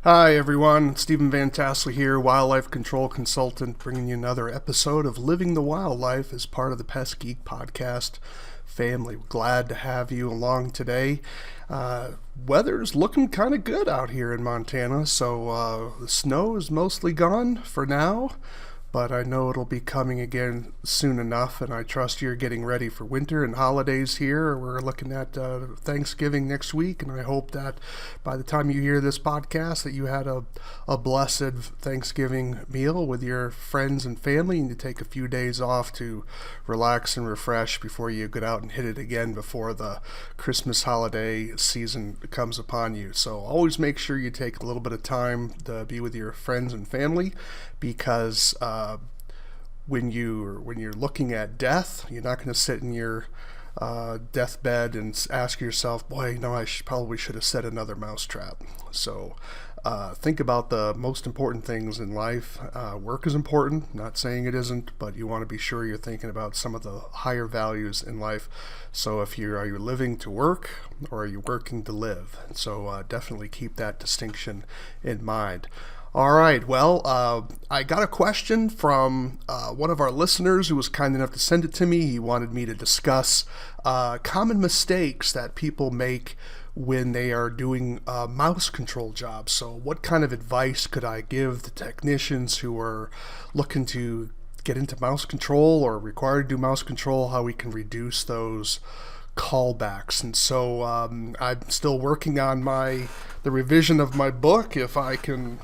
Hi everyone, Stephen Vantassel here, wildlife control consultant, bringing you another episode of Living the Wildlife as part of the Pest Geek podcast family. Glad to have you along today. Weather's looking kind of good out here in Montana, so the snow is mostly gone for now, but I know it'll be coming again soon enough, and I trust you're getting ready for winter and holidays here. We're looking at Thanksgiving next week, and I hope that by the time you hear this podcast that you had a blessed Thanksgiving meal with your friends and family, and you take a few days off to relax and refresh before you get out and hit it again before the Christmas holiday season comes upon you. So always make sure you take a little bit of time to be with your friends and family, because when you're looking at death, you're not going to sit in your deathbed and ask yourself, boy, I probably should have set another mousetrap. So think about the most important things in life. Work is important, not saying it isn't, but you want to be sure you're thinking about some of the higher values in life. So are you living to work, or are you working to live? So definitely keep that distinction in mind. All right, well, I got a question from one of our listeners who was kind enough to send it to me. He wanted me to discuss common mistakes that people make when they are doing mouse control jobs. So what kind of advice could I give the technicians who are looking to get into mouse control or required to do mouse control, how we can reduce those callbacks? And so I'm still working on the revision of my book, if I can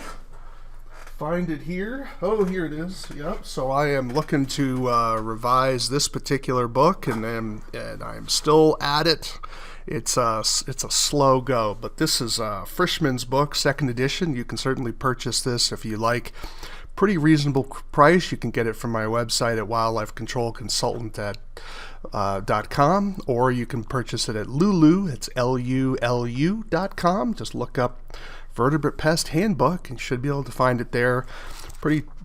find it here. Oh, here it is. Yep. So I am looking to revise this particular book, and I'm still at it. It's a slow go, but this is Frischman's book, second edition. You can certainly purchase this if you like. Pretty reasonable price. You can get it from my website at wildlifecontrolconsultant.com, or you can purchase it at Lulu. It's LULU.com. Just look up Vertebrate Pest Handbook and should be able to find it there.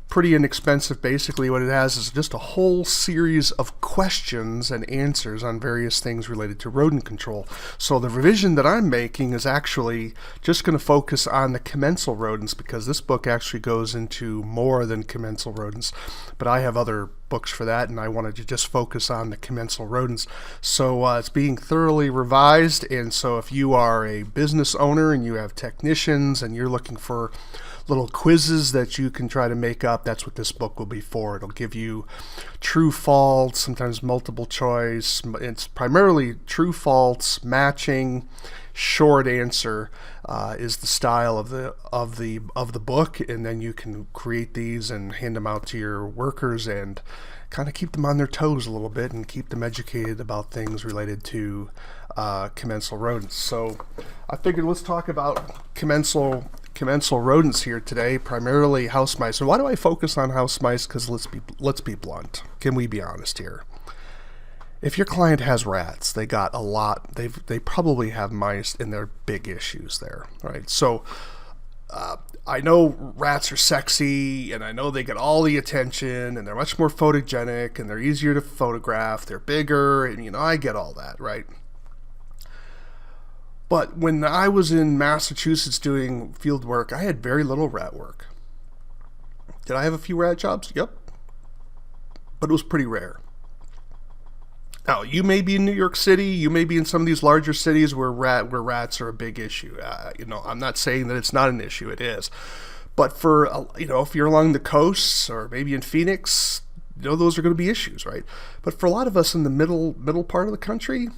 Pretty inexpensive. Basically what it has is just a whole series of questions and answers on various things related to rodent control. So the revision that I'm making is actually just going to focus on the commensal rodents, because this book actually goes into more than commensal rodents, but I have other books for that, and I wanted to just focus on the commensal rodents. So it's being thoroughly revised, and so if you are a business owner and you have technicians and you're looking for little quizzes that you can try to make up, that's what this book will be for. It'll give you true, false, sometimes multiple choice. It's primarily true, false, matching, short answer is the style of the book, and then you can create these and hand them out to your workers and kind of keep them on their toes a little bit and keep them educated about things related to commensal rodents. So I figured let's talk about commensal rodents here today, primarily house mice. And why do I focus on house mice? Because let's be blunt. Can we be honest here? If your client has rats, they got a lot. They probably have mice, and they're big issues there, right? So I know rats are sexy, and I know they get all the attention, and they're much more photogenic, and they're easier to photograph. They're bigger, and I get all that, right? But when I was in Massachusetts doing field work, I had very little rat work. Did I have a few rat jobs? Yep. But it was pretty rare. Now, you may be in New York City, you may be in some of these larger cities where rats are a big issue. I'm not saying that it's not an issue, it is. But for, if you're along the coasts or maybe in Phoenix, those are going to be issues, right? But for a lot of us in the middle part of the country,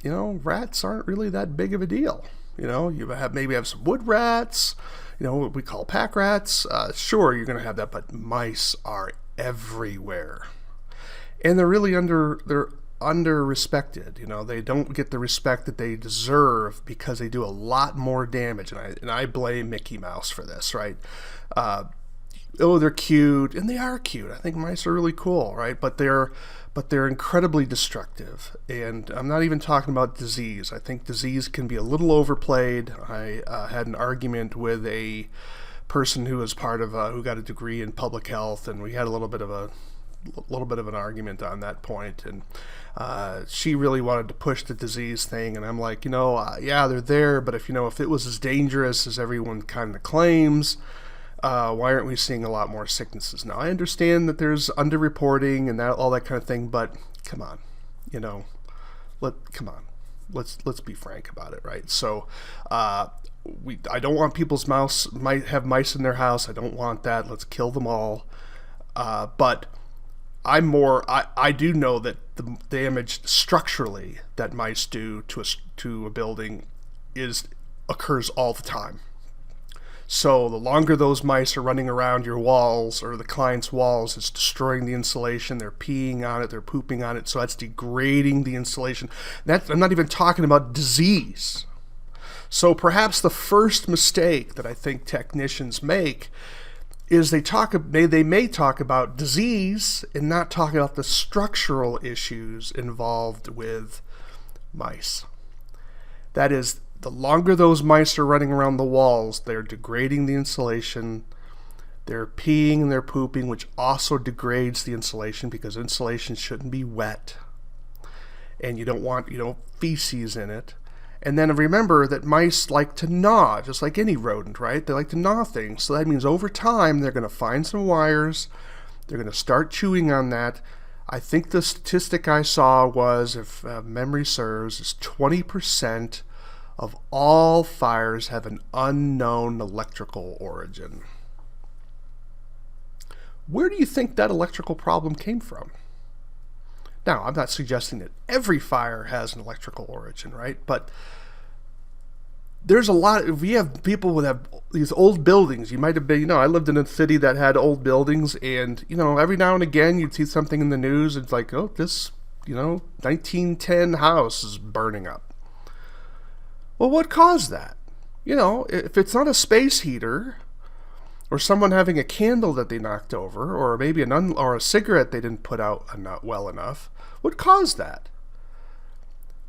rats aren't really that big of a deal. You maybe have some wood rats, what we call pack rats. Sure, you're going to have that, but mice are everywhere. And they're really under-respected. They don't get the respect that they deserve because they do a lot more damage. And I blame Mickey Mouse for this, right? They're cute, and they are cute. I think mice are really cool, right? But they're incredibly destructive. And I'm not even talking about disease. I think disease can be a little overplayed. I had an argument with a person who was part of who got a degree in public health, and we had a little bit of a a little bit of an argument on that point, and she really wanted to push the disease thing, and I'm like, yeah, they're there, but if it was as dangerous as everyone kind of claims, why aren't we seeing a lot more sicknesses? Now, I understand that there's underreporting and all that kind of thing, but come on, let's be frank about it, right? So, I don't want people's might have mice in their house. I don't want that. Let's kill them all. But I do know that the damage structurally that mice do to a building occurs all the time. So the longer those mice are running around your walls or the client's walls, it's destroying the insulation. They're peeing on it. They're pooping on it. So that's degrading the insulation. I'm not even talking about disease. So perhaps the first mistake that I think technicians make is they may talk about disease and not talk about the structural issues involved with mice. That is, the longer those mice are running around the walls, they're degrading the insulation. They're peeing and they're pooping, which also degrades the insulation because insulation shouldn't be wet. And you don't want, feces in it. And then remember that mice like to gnaw, just like any rodent, right? They like to gnaw things. So that means over time, they're going to find some wires. They're going to start chewing on that. I think the statistic I saw was, if memory serves, is 20% of all fires have an unknown electrical origin. Where do you think that electrical problem came from? Now, I'm not suggesting that every fire has an electrical origin, right? But there's a lot. If we have people who have these old buildings, you might have been, I lived in a city that had old buildings, and, every now and again you'd see something in the news. It's like, oh, this, 1910 house is burning up. Well, what caused that? If it's not a space heater, or someone having a candle that they knocked over, or maybe or a cigarette they didn't put out not well enough, what caused that?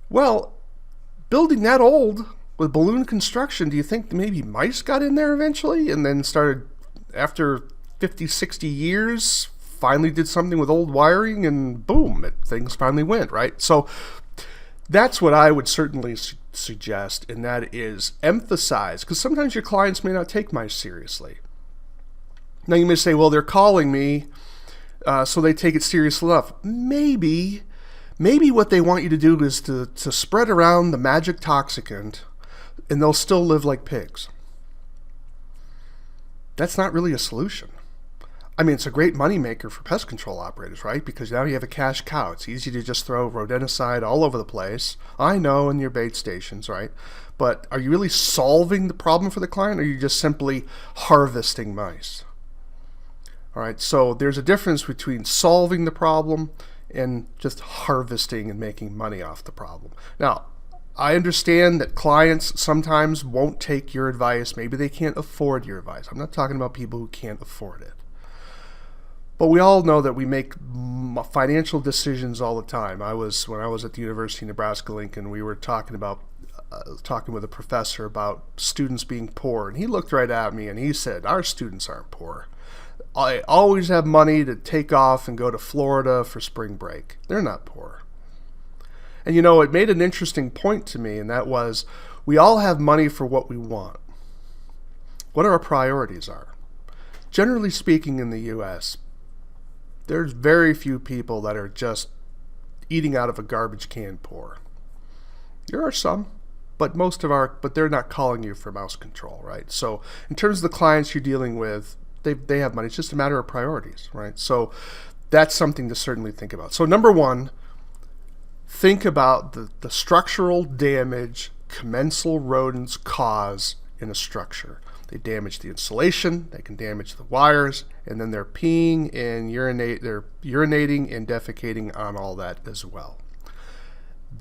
Well, building that old with balloon construction, do you think maybe mice got in there eventually and then started, after 50, 60 years, finally did something with old wiring and boom, things finally went, right? So that's what I would certainly suggest, and that is emphasize, because sometimes your clients may not take mice seriously. Now you may say, well, they're calling me, so they take it serious enough. Maybe what they want you to do is to spread around the magic toxicant, and they'll still live like pigs. That's not really a solution. I mean, it's a great moneymaker for pest control operators, right? Because now you have a cash cow. It's easy to just throw rodenticide all over the place. I know, in your bait stations, right? But are you really solving the problem for the client, or are you just simply harvesting mice? All right, so there's a difference between solving the problem and just harvesting and making money off the problem. Now, I understand that clients sometimes won't take your advice. Maybe they can't afford your advice. I'm not talking about people who can't afford it. But we all know that we make financial decisions all the time. When I was at the University of Nebraska-Lincoln, we were talking with a professor about students being poor, and he looked right at me and he said, "Our students aren't poor. I always have money to take off and go to Florida for spring break. They're not poor." And it made an interesting point to me, and that was, we all have money for what we want. What our priorities are. Generally speaking, in the U.S., there's very few people that are just eating out of a garbage can poor. There are some, but but they're not calling you for mouse control, right? So in terms of the clients you're dealing with, they have money. It's just a matter of priorities, right? So that's something to certainly think about. So number one, think about the structural damage commensal rodents cause in a structure. They damage the insulation, they can damage the wires, and then they're peeing and they're urinating and defecating on all that as well.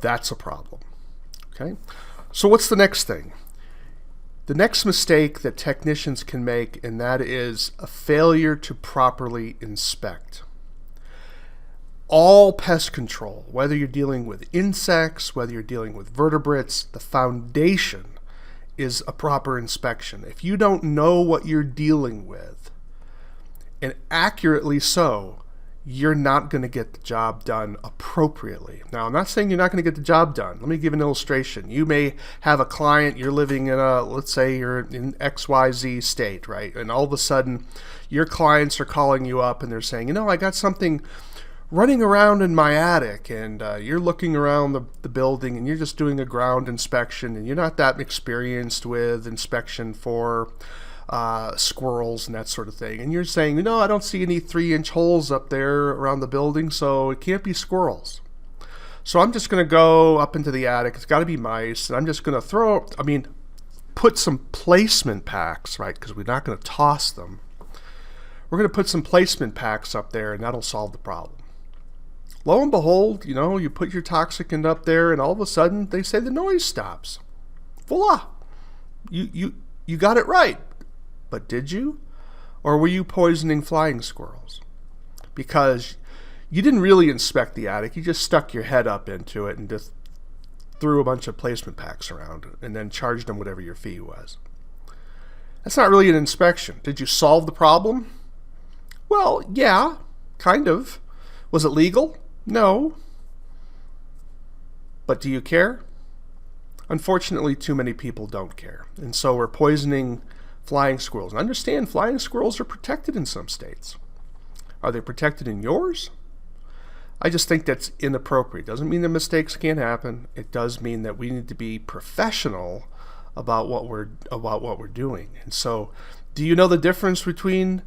That's a problem. Okay? So what's the next thing? The next mistake that technicians can make, and that is a failure to properly inspect. All pest control, whether you're dealing with insects, whether you're dealing with vertebrates, the foundation is a proper inspection. If you don't know what you're dealing with, and accurately so, you're not going to get the job done appropriately. Now, I'm not saying you're not going to get the job done. Let me give an illustration. You may have a client, you're living in let's say you're in XYZ state, right? And all of a sudden, your clients are calling you up and they're saying, I got something running around in my attic, and you're looking around the building and you're just doing a ground inspection, and you're not that experienced with inspection for squirrels and that sort of thing. And you're saying, I don't see any 3-inch holes up there around the building, so it can't be squirrels. So I'm just going to go up into the attic. It's got to be mice. And I'm just going to put some placement packs, right? Because we're not going to toss them. We're going to put some placement packs up there, and that'll solve the problem. Lo and behold, you put your toxicant up there, and all of a sudden they say the noise stops. Voila! You got it right. But did you? Or were you poisoning flying squirrels? Because you didn't really inspect the attic. You just stuck your head up into it and just threw a bunch of placement packs around and then charged them whatever your fee was. That's not really an inspection. Did you solve the problem? Well, yeah, kind of. Was it legal? No. But do you care? Unfortunately, too many people don't care. And so we're poisoning flying squirrels. And understand, flying squirrels are protected in some states. Are they protected in yours? I just think that's inappropriate. Doesn't mean that mistakes can't happen. It does mean that we need to be professional about what we're doing. And so, do you know the difference between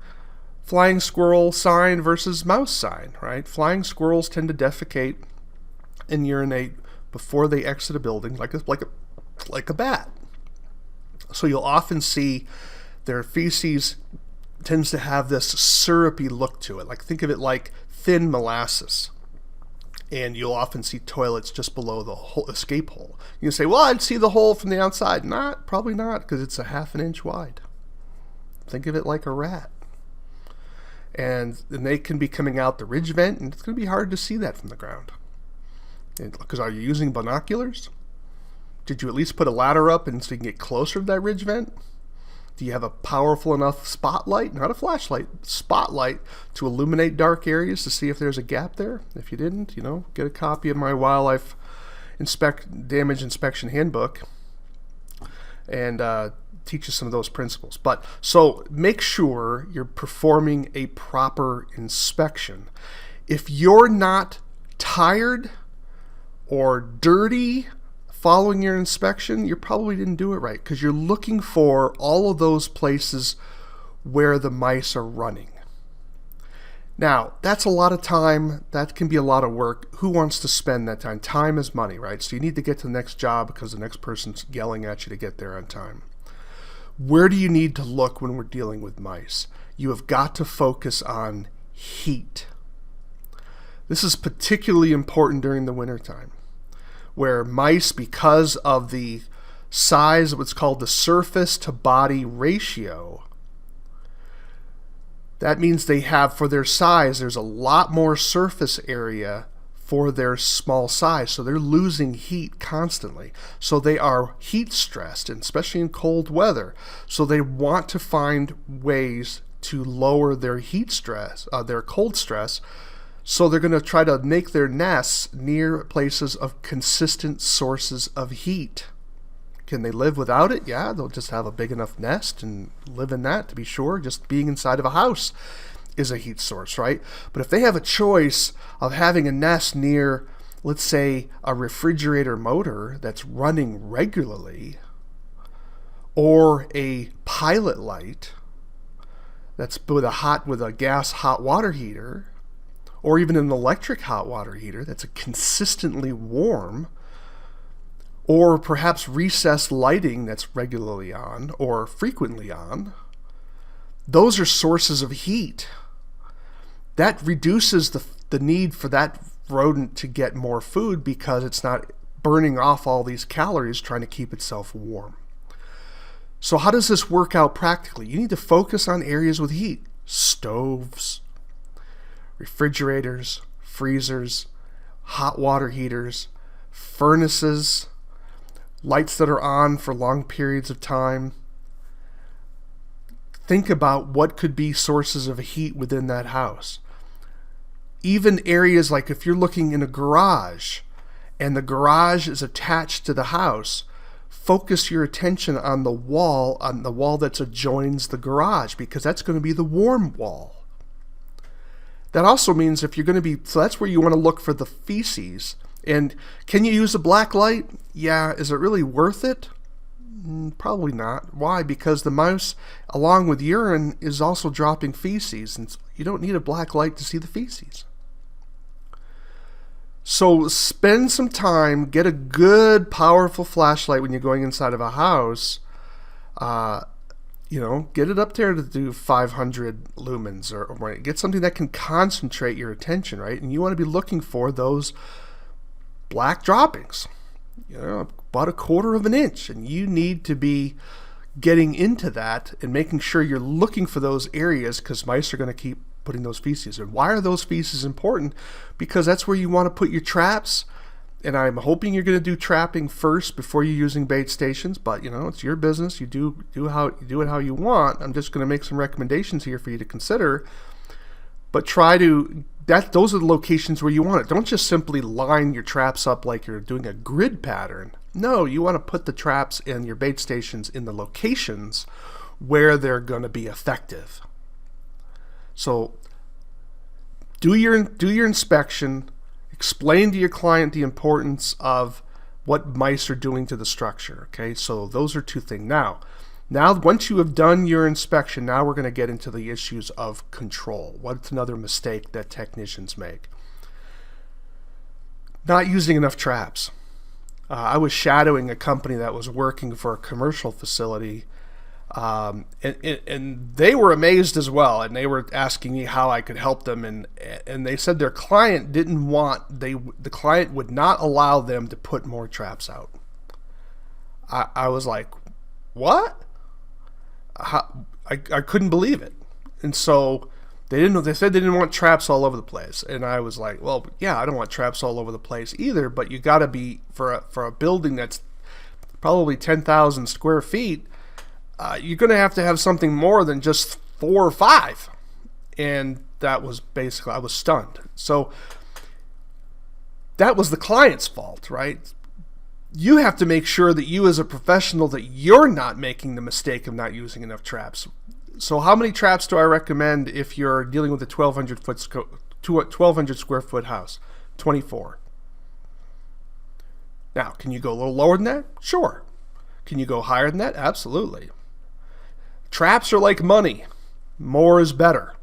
flying squirrel sign versus mouse sign, right? Flying squirrels tend to defecate and urinate before they exit a building like a bat. So you'll often see their feces tends to have this syrupy look to it. Like, think of it like thin molasses. And you'll often see toilets just below the whole escape hole. You can say, well, I'd see the hole from the outside. Probably not, because it's a 1/2 inch wide. Think of it like a rat. And they can be coming out the ridge vent, and it's going to be hard to see that from the ground. Because are you using binoculars? Did you at least put a ladder up and so you can get closer to that ridge vent? Do you have a powerful enough spotlight, not a flashlight, spotlight to illuminate dark areas to see if there's a gap there? If you didn't, get a copy of my wildlife damage inspection handbook and teach you some of those principles. But so make sure you're performing a proper inspection. If you're not tired or dirty following your inspection, you probably didn't do it right, because you're looking for all of those places where the mice are running. Now, that's a lot of time. That can be a lot of work. Who wants to spend that time? Time is money, right? So you need to get to the next job because the next person's yelling at you to get there on time. Where do you need to look when we're dealing with mice? You have got to focus on heat. This is particularly important during the wintertime, where mice, because of the size of what's called the surface to body ratio, that means they have, for their size, there's a lot more surface area for their small size. So they're losing heat constantly. So they are heat stressed, and especially in cold weather. So they want to find ways to lower their heat stress, their cold stress. So they're going to try to make their nests near places of consistent sources of heat. Can they live without it? Yeah, they'll just have a big enough nest and live in that, to be sure. Just being inside of a house is a heat source, right? But if they have a choice of having a nest near, let's say, a refrigerator motor that's running regularly, or a pilot light that's with a gas hot water heater, or even an electric hot water heater that's consistently warm, or perhaps recessed lighting that's regularly on or frequently on, those are sources of heat. That reduces the need for that rodent to get more food, because it's not burning off all these calories trying to keep itself warm. So how does this work out practically? You need to focus on areas with heat. Stoves, refrigerators, freezers, hot water heaters, furnaces, lights that are on for long periods of time. Think about what could be sources of heat within that house. Even areas like if you're looking in a garage and the garage is attached to the house, focus your attention on the wall that adjoins the garage, because that's going to be the warm wall. That also means if you're going to be, so that's where you want to look for the feces. And can you use a black light? Yeah. Is it really worth it? Probably not. Why? Because the mouse, along with urine, is also dropping feces, and you don't need a black light to see the feces. So spend some time, get a good, powerful flashlight when you're going inside of a house. Get it up there to do 500 lumens or more. Get something that can concentrate your attention, right? And you want to be looking for those black droppings, about 1/4 of an inch. And you need to be getting into that and making sure you're looking for those areas, because mice are going to keep putting those feces. And why are those feces important? Because that's where you want to put your traps. And I'm hoping you're going to do trapping first before you're using bait stations, but it's your business. You do it how you want. I'm just going to make some recommendations here for you to consider. But those are the locations where you want it. Don't just simply line your traps up like you're doing a grid pattern. No, you want to put the traps and your bait stations in the locations where they're going to be effective. So do your inspection. Explain to your client the importance of what mice are doing to the structure. Okay, so those are two things. Now, once you have done your inspection, now we're going to get into the issues of control. What's another mistake that technicians make? Not using enough traps. I was shadowing a company that was working for a commercial facility, and they were amazed as well, and they were asking me how I could help them, and they said their client the client would not allow them to put more traps out. I was like, what? I couldn't believe it. And so they said they didn't want traps all over the place, and I was like, well, yeah, I don't want traps all over the place either, but you got to be for a building that's probably 10,000 square feet. You're going to have something more than just 4 or 5. And that was basically, I was stunned. So that was the client's fault, right? You have to make sure that you as a professional, that you're not making the mistake of not using enough traps. So how many traps do I recommend if you're dealing with a 1,200 square foot house? 24. Now, can you go a little lower than that? Sure. Can you go higher than that? Absolutely. Traps are like money. More is better.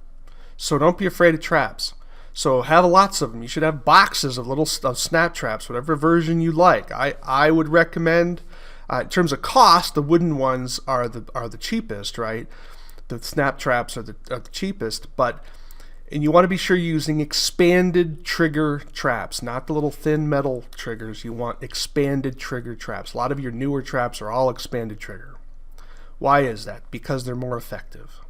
So don't be afraid of traps. So have lots of them. You should have boxes of little snap traps, whatever version you like. I would recommend, in terms of cost, the wooden ones are the cheapest, right? The snap traps are the cheapest, and you want to be sure you're using expanded trigger traps, not the little thin metal triggers. You want expanded trigger traps. A lot of your newer traps are all expanded trigger. Why is that? Because they're more effective,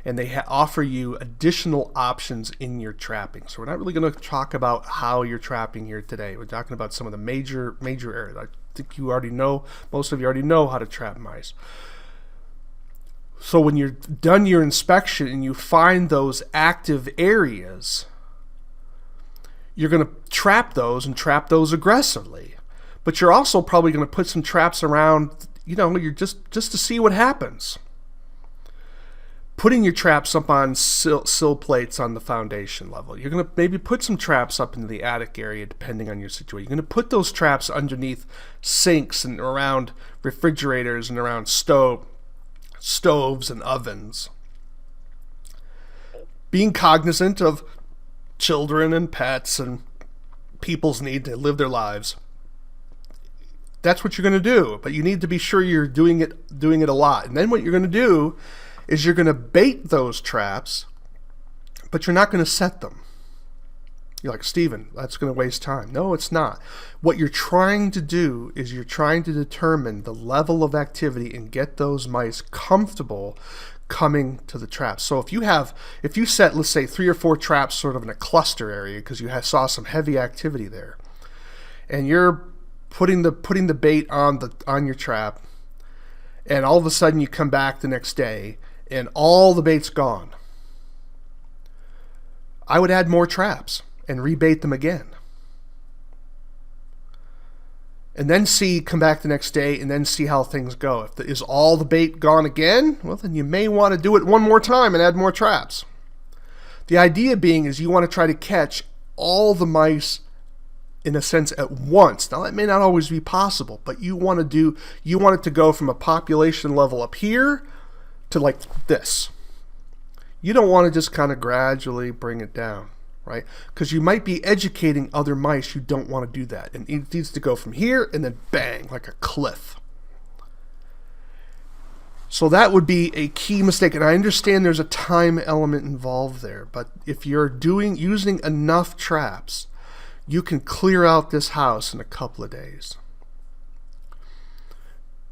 and they offer you additional options in your trapping. So we're not really going to talk about how you're trapping here today. We're talking about some of the major areas. I think most of you already know how to trap mice. So when you're done your inspection and you find those active areas, you're going to trap those aggressively. But you're also probably going to put some traps around, you're just to see what happens. Putting your traps up on sill plates on the foundation level. You're going to maybe put some traps up into the attic area depending on your situation. You're going to put those traps underneath sinks and around refrigerators and around stoves and ovens. Being cognizant of children and pets and people's need to live their lives. That's what you're going to do, but you need to be sure you're doing it a lot. And then what you're going to do is you're going to bait those traps, but you're not going to set them. You're like, Steven, that's going to waste time. No, it's not. What you're trying to do is you're trying to determine the level of activity and get those mice comfortable coming to the traps. So if you set, let's say, 3 or 4 traps sort of in a cluster area because you saw some heavy activity there, and you're putting the bait on your trap, and all of a sudden you come back the next day and all the bait's gone. I would add more traps and rebait them again. And then come back the next day and then see how things go. Is all the bait gone again? Well, then you may want to do it one more time and add more traps. The idea being is you want to try to catch all the mice in a sense at once. Now that may not always be possible, but you want it to go from a population level up here to like this. You don't want to just kind of gradually bring it down, right? Because you might be educating other mice who don't want to do that. And it needs to go from here and then bang, like a cliff. So that would be a key mistake. And I understand there's a time element involved there, but if you're using enough traps, you can clear out this house in a couple of days.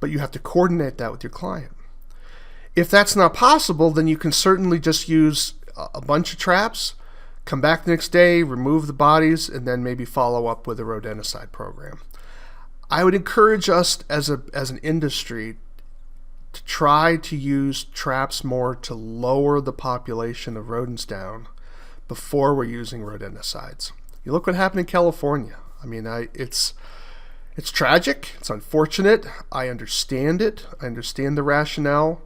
But you have to coordinate that with your client. If that's not possible, then you can certainly just use a bunch of traps, come back the next day, remove the bodies, and then maybe follow up with a rodenticide program. I would encourage us as an industry to try to use traps more to lower the population of rodents down before we're using rodenticides. You look what happened in California. I mean, it's tragic. It's unfortunate. I understand it. I understand the rationale.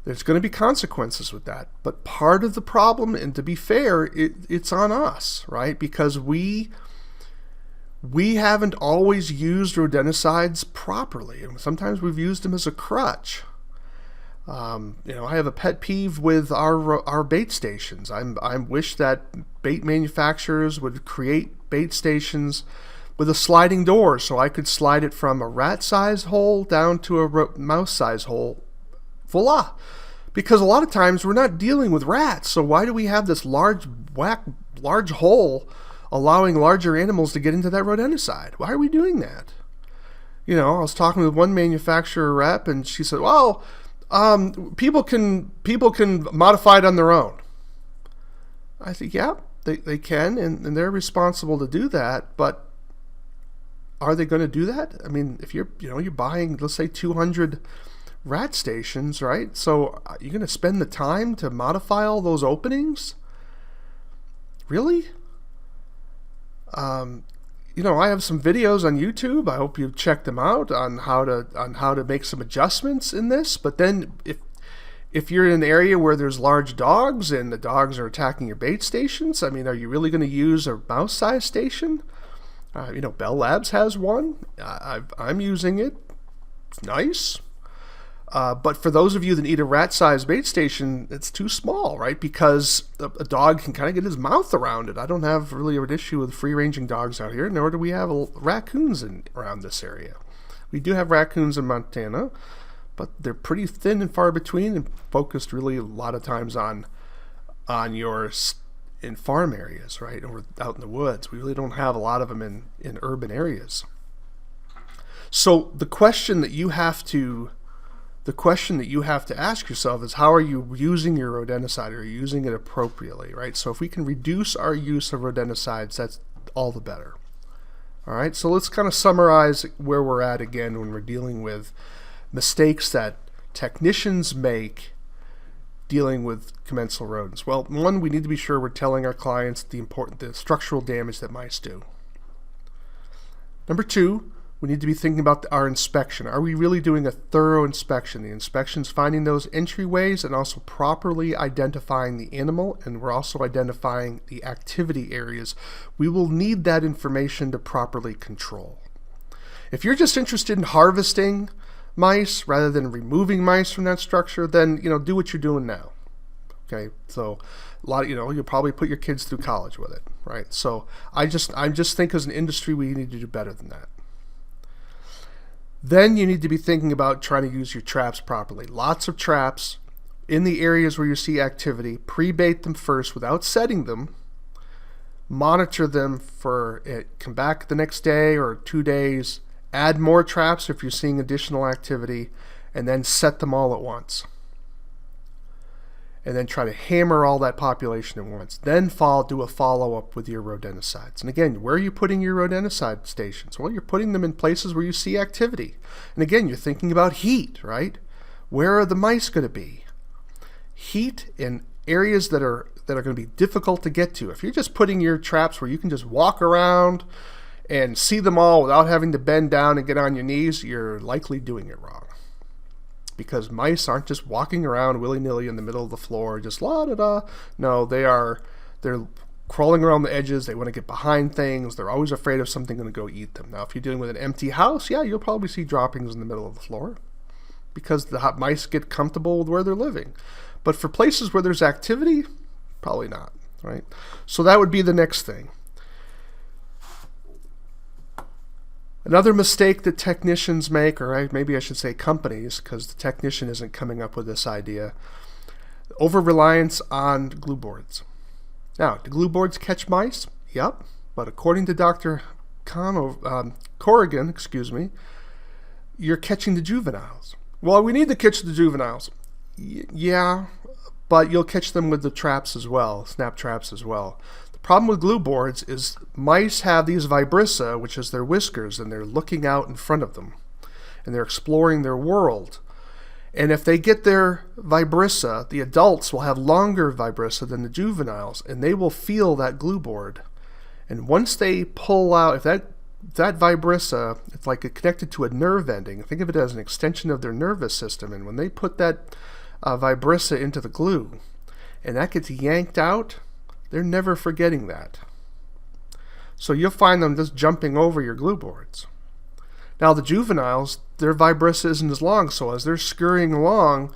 There's going to be consequences with that. But part of the problem, and to be fair, it's on us, right? Because we haven't always used rodenticides properly. And sometimes we've used them as a crutch. I have a pet peeve with our bait stations. I wish that bait manufacturers would create bait stations with a sliding door so I could slide it from a rat-sized hole down to a mouse-sized hole. Voila! Because a lot of times we're not dealing with rats, so why do we have this large hole allowing larger animals to get into that rodenticide? Why are we doing that? I was talking with one manufacturer rep, and she said, well, people can modify it on their own. I think, yeah, they can, and they're responsible to do that, but are they going to do that? I mean, if you're buying, let's say 200 rat stations, right? So you're going to spend the time to modify all those openings? Really? I have some videos on YouTube. I hope you've checked them out on how to make some adjustments in this. But then if you're in an area where there's large dogs and the dogs are attacking your bait stations, I mean, are you really going to use a mouse-sized station? Bell Labs has one. I'm using it. It's nice. But for those of you that need a rat-sized bait station, it's too small, right? Because a dog can kind of get his mouth around it. I don't have really an issue with free-ranging dogs out here, nor do we have raccoons around this area. We do have raccoons in Montana, but they're pretty thin and far between and focused really a lot of times on in farm areas, right? Or out in the woods. We really don't have a lot of them in urban areas. So the question that you have to ask yourself is, how are you using your rodenticide? Are you using it appropriately, right? So if we can reduce our use of rodenticides, that's all the better. All right, so let's kind of summarize where we're at again when we're dealing with mistakes that technicians make dealing with commensal rodents. Well, one, we need to be sure we're telling our clients the structural damage that mice do. Number two, we need to be thinking about our inspection. Are we really doing a thorough inspection? The inspection's finding those entryways and also properly identifying the animal, and we're also identifying the activity areas. We will need that information to properly control. If you're just interested in harvesting mice rather than removing mice from that structure, then do what you're doing now. Okay, so a lot of, you'll probably put your kids through college with it, right? So I just think as an industry we need to do better than that. Then you need to be thinking about trying to use your traps properly. Lots of traps in the areas where you see activity. Pre-bait them first without setting them. Monitor them for it. Come back the next day or 2 days. Add more traps if you're seeing additional activity. And then set them all at once. And then try to hammer all that population at once. Then do a follow-up with your rodenticides. And again, where are you putting your rodenticide stations? Well, you're putting them in places where you see activity. And again, you're thinking about heat, right? Where are the mice going to be? Heat and areas that are going to be difficult to get to. If you're just putting your traps where you can just walk around and see them all without having to bend down and get on your knees, you're likely doing it wrong. Because mice aren't just walking around willy-nilly in the middle of the floor, just la-da-da. No, they're crawling around the edges. They want to get behind things. They're always afraid of something going to go eat them. Now, if you're dealing with an empty house, yeah, you'll probably see droppings in the middle of the floor because the mice get comfortable with where they're living. But for places where there's activity, probably not, right? So that would be the next thing. Another mistake that technicians make, or maybe I should say companies, because the technician isn't coming up with this idea, over-reliance on glue boards. Now, do glue boards catch mice? Yep, but according to Dr. Corrigan, you're catching the juveniles. Well, we need to catch the juveniles. Yeah, but you'll catch them with the traps as well, snap traps as well. The problem with glue boards is mice have these vibrissa, which is their whiskers, and they're looking out in front of them, and they're exploring their world. And if they get their vibrissa, the adults will have longer vibrissa than the juveniles, and they will feel that glue board. And once they pull out, if that vibrissa, it's like connected to a nerve ending. Think of it as an extension of their nervous system. And when they put that vibrissa into the glue, and that gets yanked out, they're never forgetting that. So you'll find them just jumping over your glue boards. Now the juveniles, their vibrissa isn't as long, so as they're scurrying along,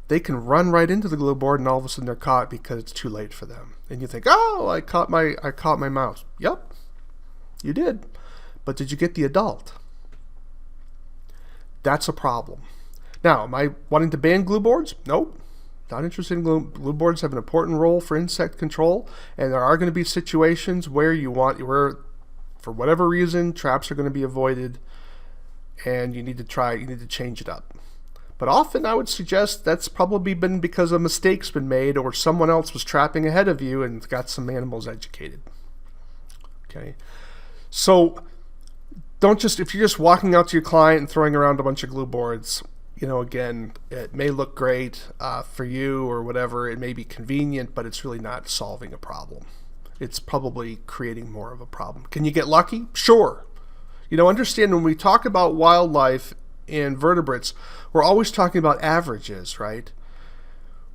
they can run right into the glue board, and all of a sudden they're caught because it's too late for them. And you think, oh, I caught my mouse. Yep, you did. But did you get the adult? That's a problem. Now, am I wanting to ban glue boards? Nope. Not interested in glue. Glue boards have an important role for insect control, and there are going to be situations where for whatever reason, traps are going to be avoided, and you need to change it up. But often I would suggest that's probably been because a mistake's been made, or someone else was trapping ahead of you and got some animals educated. Okay, so if you're just walking out to your client and throwing around a bunch of glue boards, again, it may look great for you or whatever. It may be convenient, but it's really not solving a problem. It's probably creating more of a problem. Can you get lucky? Sure. Understand when we talk about wildlife and vertebrates, we're always talking about averages, right?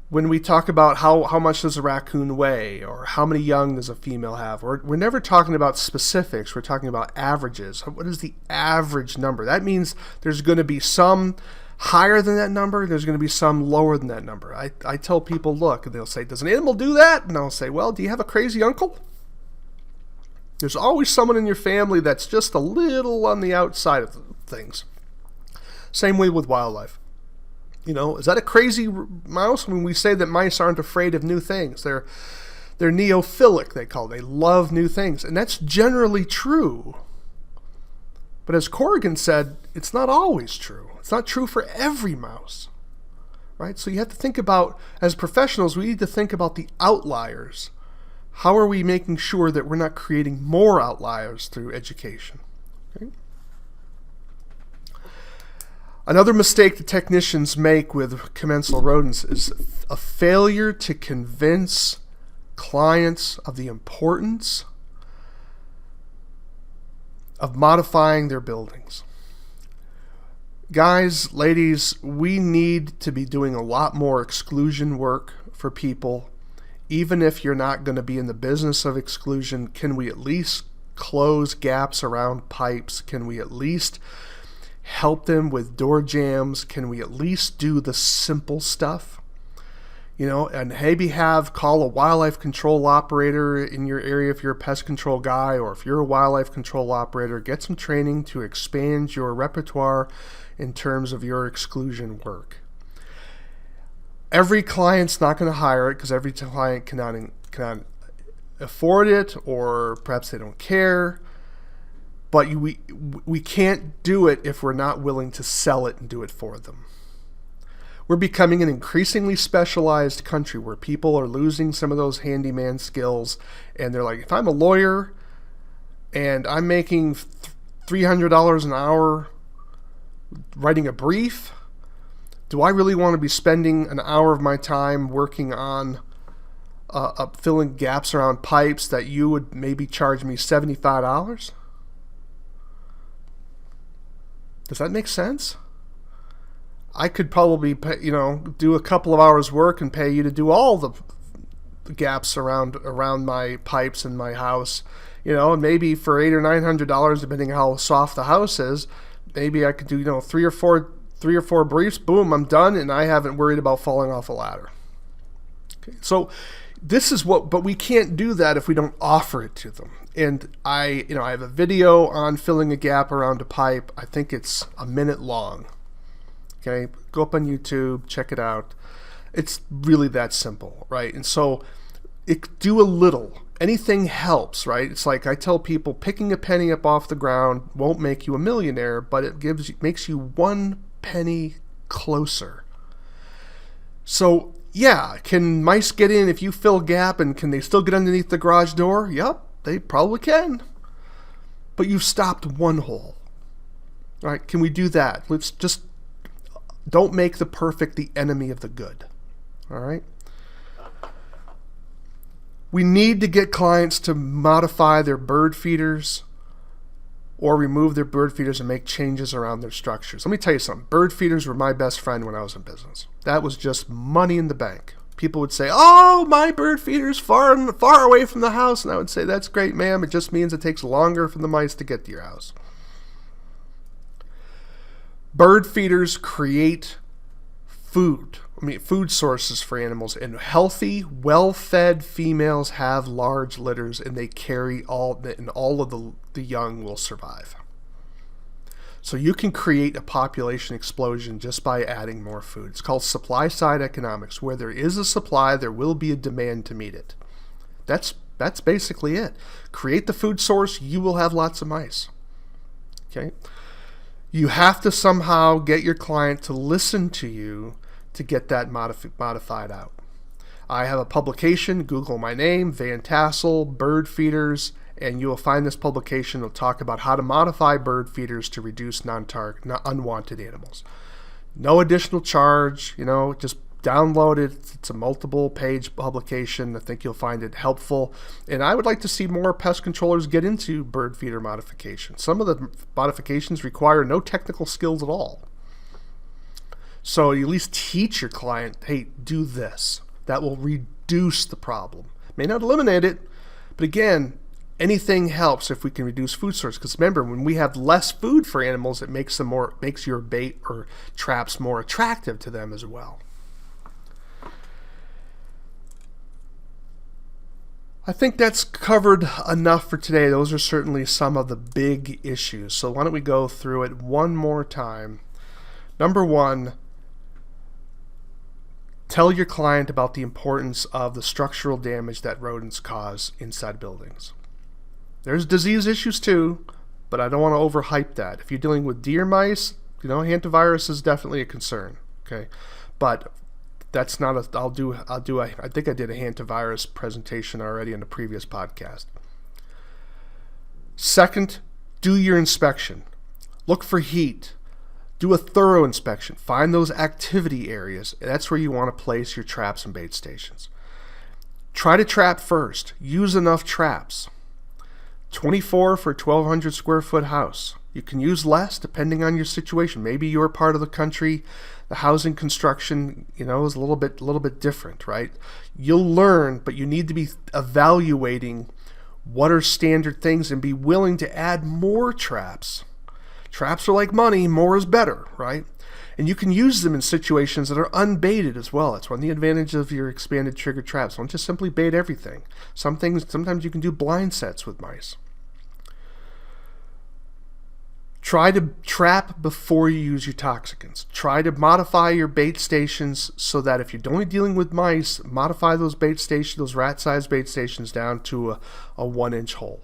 When we talk about how much does a raccoon weigh, or how many young does a female have, we're never talking about specifics. We're talking about averages. What is the average number? That means there's going to be some higher than that number. There's going to be some lower than that number. I tell people, look, and they'll say, does an animal do that? And I'll say, well, do you have a crazy uncle? There's always someone in your family that's just a little on the outside of things. Same way with wildlife. Is that a crazy mouse? When we say that mice aren't afraid of new things, they're neophilic, they call it. They love new things, and that's generally true. But as Corrigan said, it's not always true. It's not true for every mouse, right? So you have to think about, as professionals, we need to think about the outliers. How are we making sure that we're not creating more outliers through education? Okay? Another mistake that technicians make with commensal rodents is a failure to convince clients of the importance of modifying their buildings. Guys, ladies, we need to be doing a lot more exclusion work for people. Even if you're not going to be in the business of exclusion, can we at least close gaps around pipes? Can we at least help them with door jams? Can we at least do the simple stuff? And maybe call a wildlife control operator in your area if you're a pest control guy, or if you're a wildlife control operator, get some training to expand your repertoire in terms of your exclusion work. Every client's not going to hire it because every client cannot afford it, or perhaps they don't care. But we can't do it if we're not willing to sell it and do it for them. We're becoming an increasingly specialized country where people are losing some of those handyman skills, and they're like, if I'm a lawyer and I'm making $300 an hour writing a brief, do I really want to be spending an hour of my time working on filling gaps around pipes that you would maybe charge me $75? Does that make sense? I could probably pay, do a couple of hours work and pay you to do all the gaps around my pipes in my house, and maybe for $800 or $900, depending on how soft the house is, maybe I could do three or four briefs. Boom, I'm done, and I haven't worried about falling off a ladder. Okay, so this is but we can't do that if we don't offer it to them. And I have a video on filling a gap around a pipe. I think it's a minute long. Okay, go up on YouTube, check it out. It's really that simple, right? And so do a little. Anything helps, right? It's like I tell people, picking a penny up off the ground won't make you a millionaire, but it makes you one penny closer. So yeah, can mice get in if you fill a gap, and can they still get underneath the garage door? Yep, they probably can. But you've stopped one hole. All right, can we do that? Let's just don't make the perfect the enemy of the good. All right? We need to get clients to modify their bird feeders or remove their bird feeders and make changes around their structures. Let me tell you something. Bird feeders were my best friend when I was in business. That was just money in the bank. People would say, "Oh, my bird feeder's far away from the house." And I would say, "That's great, ma'am. It just means it takes longer for the mice to get to your house." Bird feeders create food sources for animals, and healthy, well-fed females have large litters, and they carry all of the young will survive. So you can create a population explosion just by adding more food. It's called supply-side economics. Where there is a supply, there will be a demand to meet it. That's basically it. Create the food source, you will have lots of mice. Okay? You have to somehow get your client to listen to you to get that modified out. I have a publication, Google my name, Vantassel, bird feeders, and you will find this publication. It'll talk about how to modify bird feeders to reduce unwanted animals. No additional charge, just download it. It's a multiple page publication. I think you'll find it helpful. And I would like to see more pest controllers get into bird feeder modification. Some of the modifications require no technical skills at all. So you at least teach your client, hey, do this. That will reduce the problem. May not eliminate it, but again, anything helps if we can reduce food source. Because remember, when we have less food for animals, it makes your bait or traps more attractive to them as well. I think that's covered enough for today. Those are certainly some of the big issues. So why don't we go through it one more time. Number one, tell your client about the importance of the structural damage that rodents cause inside buildings. There's disease issues too, but I don't want to overhype that. If you're dealing with deer mice, hantavirus is definitely a concern. Okay, but that's not a. I think I did a hantavirus presentation already in the previous podcast. Second, do your inspection. Look for heat. Do a thorough inspection. Find those activity areas. That's where you want to place your traps and bait stations. Try to trap first. Use enough traps. 24 for a 1,200 square foot house. You can use less depending on your situation. Maybe your part of the country, the housing construction, is a little bit different, right? You'll learn, but you need to be evaluating what are standard things and be willing to add more traps. Traps are like money, more is better, right? And you can use them in situations that are unbaited as well. That's one of the advantages of your expanded trigger traps. Don't just simply bait everything. Sometimes you can do blind sets with mice. Try to trap before you use your toxicants. Try to modify your bait stations so that if you're only dealing with mice, modify those rat-sized bait stations down to a 1-inch hole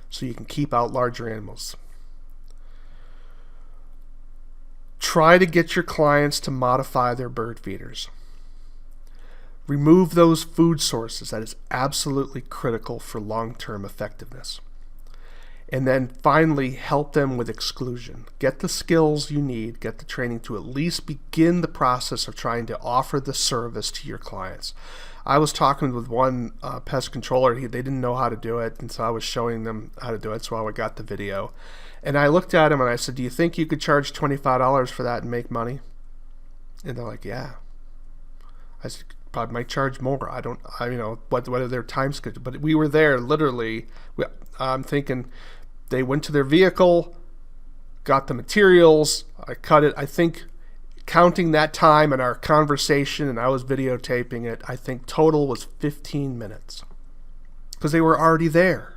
so you can keep out larger animals. Try to get your clients to modify their bird feeders. Remove those food sources. That is absolutely critical for long-term effectiveness. and then finally help them with exclusion. Get the skills you need, get the training to at least begin the process of trying to offer the service to your clients. I was talking with one pest controller. They didn't know how to do it, and so I was showing them how to do it, so I got the video. And I looked at him and I said, do you think you could charge $25 for that and make money? And they're like, yeah. I said, probably might charge more. What are their time schedule? But we were there literally. I'm thinking they went to their vehicle, got the materials, I cut it. I think counting that time in our conversation, and I was videotaping it, I think total was 15 minutes. Because they were already there.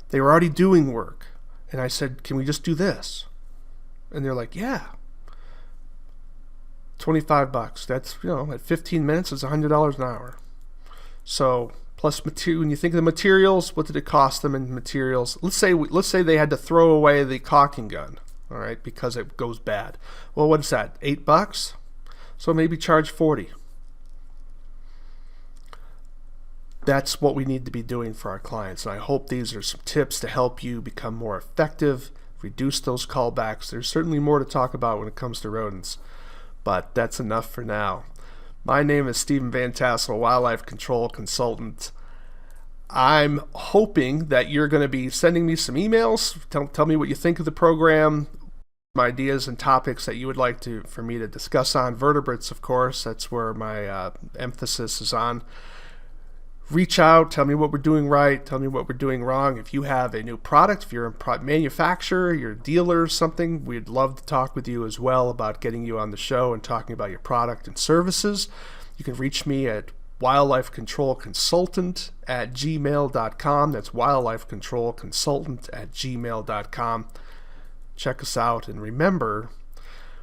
They were already doing work. And I said, can we just do this? And they're like, yeah. $25. That's, at 15 minutes, it's $100 an hour. So, plus material. When you think of the materials, what did it cost them in materials? Let's say they had to throw away the caulking gun, all right, because it goes bad. Well, what's that? $8? So maybe charge 40. That's what we need to be doing for our clients. And I hope these are some tips to help you become more effective, reduce those callbacks. There's certainly more to talk about when it comes to rodents, but that's enough for now. My name is Stephen Vantassel, wildlife control consultant. I'm hoping that you're going to be sending me some emails. Tell me what you think of the program, ideas and topics that you would like for me to discuss on. Vertebrates, of course, that's where my emphasis is on. Reach out, tell me what we're doing right, tell me what we're doing wrong. If you have a new product, if you're a manufacturer, you're a dealer or something, we'd love to talk with you as well about getting you on the show and talking about your product and services. You can reach me at wildlifecontrolconsultant@gmail.com. That's wildlifecontrolconsultant@gmail.com. Check us out, and remember,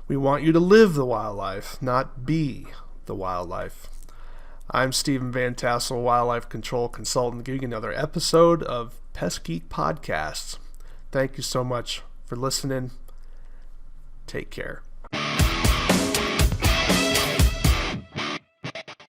we want you to live the wildlife, not be the wildlife. I'm Stephen Vantassel, wildlife control consultant, giving you another episode of Pest Geek Podcasts. Thank you so much for listening. Take care.